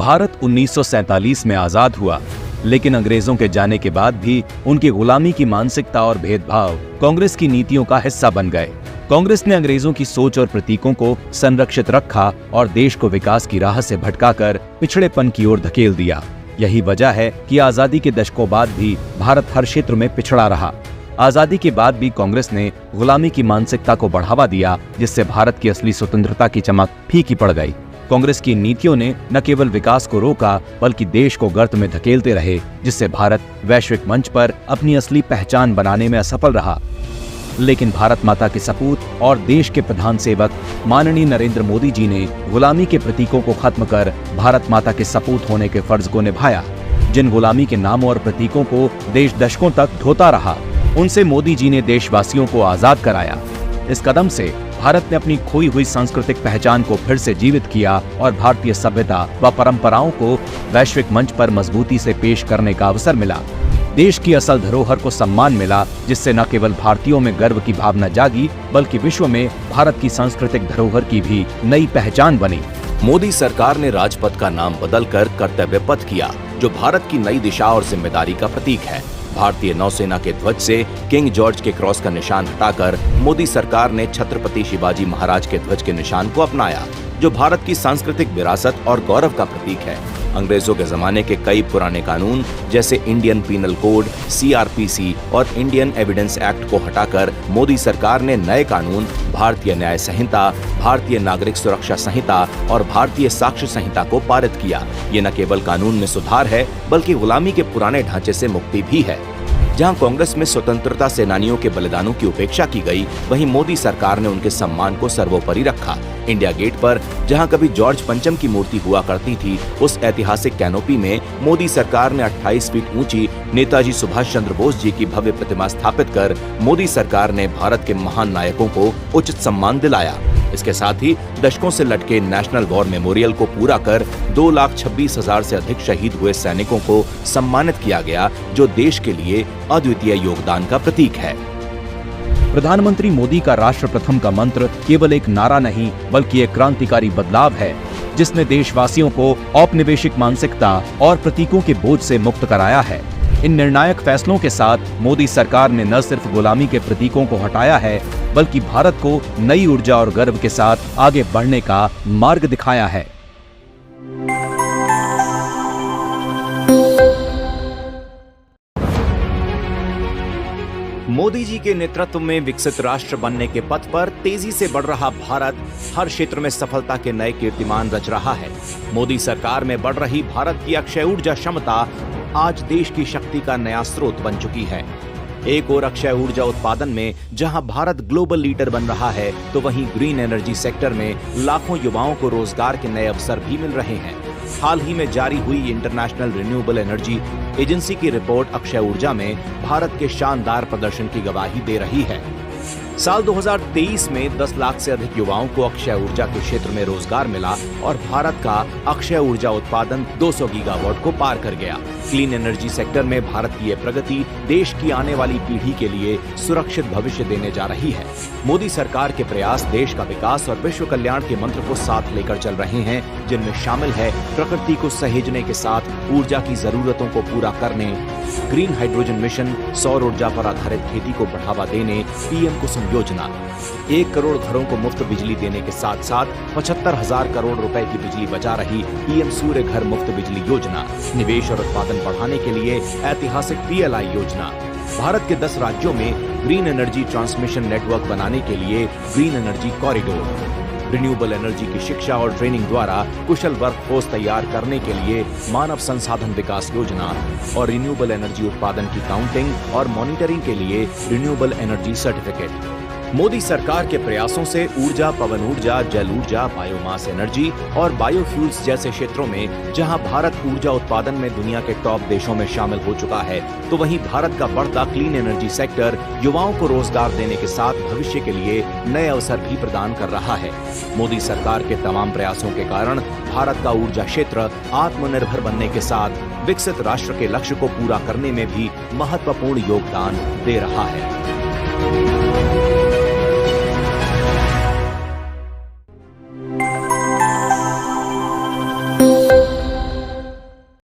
भारत 1947 में आजाद हुआ, लेकिन अंग्रेजों के जाने के बाद भी उनकी गुलामी की मानसिकता और भेदभाव कांग्रेस की नीतियों का हिस्सा बन गए। कांग्रेस ने अंग्रेजों की सोच और प्रतीकों को संरक्षित रखा और देश को विकास की राह से भटकाकर पिछड़ेपन की ओर धकेल दिया। यही वजह है कि आजादी के दशकों बाद भी भारत हर क्षेत्र में पिछड़ा रहा। आजादी के बाद भी कांग्रेस ने गुलामी की मानसिकता को बढ़ावा दिया, जिससे भारत की असली स्वतंत्रता की चमक फीकी पड़ गई। कांग्रेस की नीतियों ने न केवल विकास को रोका, बल्कि देश को गर्त में धकेलते रहे, जिससे भारत वैश्विक मंच पर अपनी असली पहचान बनाने में असफल रहा। लेकिन भारत माता के सपूत और देश के प्रधान सेवक माननीय नरेंद्र मोदी जी ने गुलामी के प्रतीकों को खत्म कर भारत माता के सपूत होने के फर्ज को निभाया। जिन गुलामी के नामों और प्रतीकों को देश दशकों तक ढोता रहा, उनसे मोदी जी ने देशवासियों को आजाद कराया। इस कदम से भारत ने अपनी खोई हुई सांस्कृतिक पहचान को फिर से जीवित किया और भारतीय सभ्यता व परंपराओं को वैश्विक मंच पर मजबूती से पेश करने का अवसर मिला। देश की असल धरोहर को सम्मान मिला, जिससे न केवल भारतीयों में गर्व की भावना जागी, बल्कि विश्व में भारत की सांस्कृतिक धरोहर की भी नई पहचान बनी। मोदी सरकार ने राजपथ का नाम बदलकर कर्तव्य पथ किया, जो भारत की नई दिशा और जिम्मेदारी का प्रतीक है। भारतीय नौसेना के ध्वज से किंग जॉर्ज के क्रॉस का निशान हटाकर मोदी सरकार ने छत्रपति शिवाजी महाराज के ध्वज के निशान को अपनाया, जो भारत की सांस्कृतिक विरासत और गौरव का प्रतीक है। अंग्रेजों के जमाने के कई पुराने कानून जैसे इंडियन पीनल कोड, CRPC और इंडियन एविडेंस एक्ट को हटाकर मोदी सरकार ने नए कानून भारतीय न्याय संहिता, भारतीय नागरिक सुरक्षा संहिता और भारतीय साक्ष्य संहिता को पारित किया। ये न केवल कानून में सुधार है, बल्कि गुलामी के पुराने ढांचे से मुक्ति भी है। जहां कांग्रेस में स्वतंत्रता सेनानियों के बलिदानों की उपेक्षा की गई, वहीं मोदी सरकार ने उनके सम्मान को सर्वोपरि रखा। इंडिया गेट पर जहां कभी जॉर्ज पंचम की मूर्ति हुआ करती थी, उस ऐतिहासिक कैनोपी में मोदी सरकार ने 28 फीट ऊंची नेताजी सुभाष चंद्र बोस जी की भव्य प्रतिमा स्थापित कर मोदी सरकार ने भारत के महान नायकों को उचित सम्मान दिलाया। इसके साथ ही दशकों से लटके नेशनल वॉर मेमोरियल को पूरा कर 2,26,000 से अधिक शहीद हुए सैनिकों को सम्मानित किया गया, जो देश के लिए अद्वितीय योगदान का प्रतीक है। प्रधानमंत्री मोदी का राष्ट्र प्रथम का मंत्र केवल एक नारा नहीं, बल्कि एक क्रांतिकारी बदलाव है, जिसने देशवासियों को औपनिवेशिक मानसिकता और प्रतीकों के बोझ से मुक्त कराया है। इन निर्णायक फैसलों के साथ मोदी सरकार ने न सिर्फ गुलामी के प्रतीकों को हटाया है, बल्कि भारत को नई ऊर्जा और गर्व के साथ आगे बढ़ने का मार्ग दिखाया है। मोदी जी के नेतृत्व में विकसित राष्ट्र बनने के पथ पर तेजी से बढ़ रहा भारत हर क्षेत्र में सफलता के नए कीर्तिमान रच रहा है। मोदी सरकार में बढ़ रही भारत की अक्षय ऊर्जा क्षमता आज देश की शक्ति का नया स्रोत बन चुकी है। एक और अक्षय ऊर्जा उत्पादन में जहां भारत ग्लोबल लीडर बन रहा है, तो वहीं ग्रीन एनर्जी सेक्टर में लाखों युवाओं को रोजगार के नए अवसर भी मिल रहे हैं। हाल ही में जारी हुई इंटरनेशनल रिन्यूएबल एनर्जी एजेंसी की रिपोर्ट अक्षय ऊर्जा में भारत के शानदार प्रदर्शन की गवाही दे रही है। साल 2023 में 10 लाख से अधिक युवाओं को अक्षय ऊर्जा के क्षेत्र में रोजगार मिला और भारत का अक्षय ऊर्जा उत्पादन 200 गीगावाट को पार कर गया। क्लीन एनर्जी सेक्टर में भारत की यह प्रगति देश की आने वाली पीढ़ी के लिए सुरक्षित भविष्य देने जा रही है। मोदी सरकार के प्रयास देश का विकास और विश्व कल्याण के मंत्र को साथ लेकर चल रहे हैं, जिनमें शामिल है प्रकृति को सहेजने के साथ ऊर्जा की जरूरतों को पूरा करने, ग्रीन हाइड्रोजन मिशन, सौर ऊर्जा पर आधारित खेती को बढ़ावा देने, PM कुसुम योजना, 1 करोड़ घरों को मुफ्त बिजली देने के साथ साथ 75,000 करोड़ रुपए की बिजली बचा रही PM सूर्य घर मुफ्त बिजली योजना, निवेश और उत्पादन बढ़ाने के लिए ऐतिहासिक PLI योजना, भारत के 10 राज्यों में ग्रीन एनर्जी ट्रांसमिशन नेटवर्क बनाने के लिए green energy corridor, renewable energy की शिक्षा और ट्रेनिंग द्वारा कुशल वर्कफोर्स तैयार करने के लिए मानव संसाधन विकास योजना और रिन्यूएबल एनर्जी उत्पादन की काउंटिंग और मॉनिटरिंग के लिए रिन्यूएबल एनर्जी सर्टिफिकेट। मोदी सरकार के प्रयासों से ऊर्जा, पवन ऊर्जा, जल ऊर्जा, बायोमास एनर्जी और बायोफ्यूल्स जैसे क्षेत्रों में जहां भारत ऊर्जा उत्पादन में दुनिया के टॉप देशों में शामिल हो चुका है, तो वहीं भारत का बढ़ता क्लीन एनर्जी सेक्टर युवाओं को रोजगार देने के साथ भविष्य के लिए नए अवसर भी प्रदान कर रहा है। मोदी सरकार के तमाम प्रयासों के कारण भारत का ऊर्जा क्षेत्र आत्मनिर्भर बनने के साथ विकसित राष्ट्र के लक्ष्य को पूरा करने में भी महत्वपूर्ण योगदान दे रहा है।